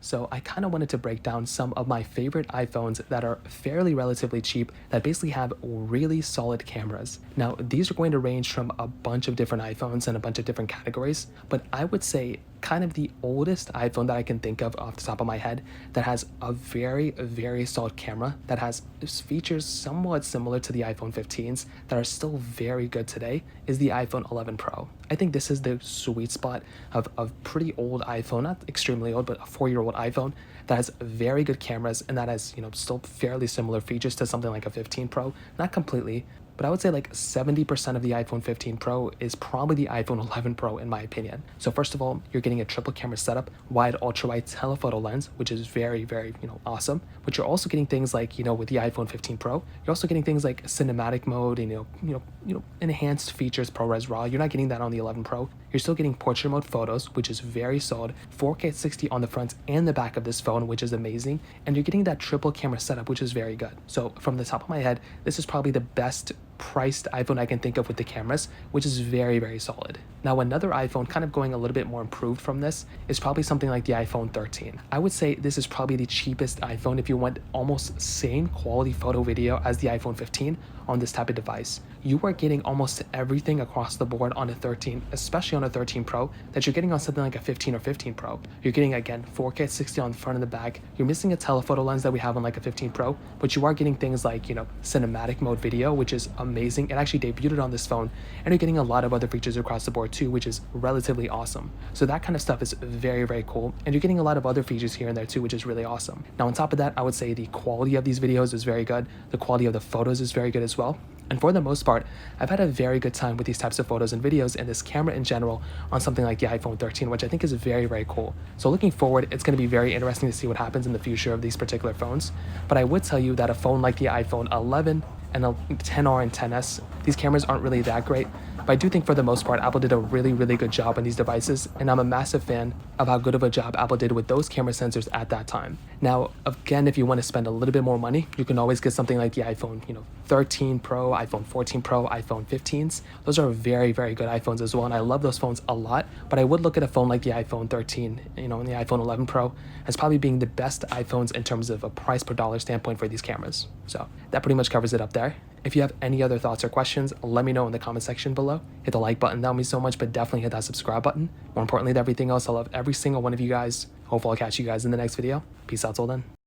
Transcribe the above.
So I kind of wanted to break down some of my favorite iPhones that are fairly relatively cheap that basically have really solid cameras. Now, these are going to range from a bunch of different iPhones and a bunch of different categories, but I would say kind of the oldest iPhone that I can think of off the top of my head that has a very solid camera that has features somewhat similar to the iPhone 15s that are still very good today is the iPhone 11 Pro. I think this is the sweet spot of a pretty old iPhone, not extremely old, but a 4-year-old iPhone that has very good cameras and that has, still fairly similar features to something like a 15 Pro. Not completely, but I would say like 70% of the iPhone 15 Pro is probably the iPhone 11 Pro in my opinion. So first of all, you're getting a triple camera setup, wide ultra-wide telephoto lens, which is very, awesome. But you're also getting things like, with the iPhone 15 Pro, you're also getting things like cinematic mode and, enhanced features, ProRes RAW. You're not getting that on the 11 Pro. You're still getting portrait mode photos, which is very solid, 4K 60 on the front and the back of this phone, which is amazing. And you're getting that triple camera setup, which is very good. So from the top of my head, this is probably the best priced iPhone I can think of with the cameras, which is very solid. Now, another iPhone kind of going a little bit more improved from this is probably something like the iPhone 13. I would say this is probably the cheapest iPhone if you want almost same quality photo video as the iPhone 15 on this type of device. You are getting almost everything across the board on a 13, especially on a 13 Pro, that you're getting on something like a 15 or 15 Pro. You're getting, again, 4K 60 on the front and the back. You're missing a telephoto lens that we have on like a 15 Pro, but you are getting things like, cinematic mode video, which is amazing. It actually debuted on this phone, and you're getting a lot of other features across the board too, which is relatively awesome. So that kind of stuff is very cool, and you're getting a lot of other features here and there too, which is really awesome. Now, on top of that, I would say the quality of these videos is very good. The quality of the photos is very good as well. And for the most part, I've had a very good time with these types of photos and videos and this camera in general on something like the iPhone 13, which I think is very cool. So looking forward, it's going to be very interesting to see what happens in the future of these particular phones. But I would tell you that a phone like the iPhone 11 and a 10R and 10S, these cameras aren't really that great. But I do think for the most part, Apple did a really good job on these devices, and I'm a massive fan of how good of a job Apple did with those camera sensors at that time. Now, again, if you want to spend a little bit more money, you can always get something like the iPhone, 13 Pro, iPhone 14 Pro, iPhone 15s. Those are very good iPhones as well, and I love those phones a lot. But I would look at a phone like the iPhone 13, and the iPhone 11 Pro as probably being the best iPhones in terms of a price per dollar standpoint for these cameras. So that pretty much covers it up there. If you have any other thoughts or questions, let me know in the comment section below. Hit the like button, that would mean so much, but definitely hit that subscribe button. More importantly than everything else, I love every single one of you guys. Hopefully I'll catch you guys in the next video. Peace out till then.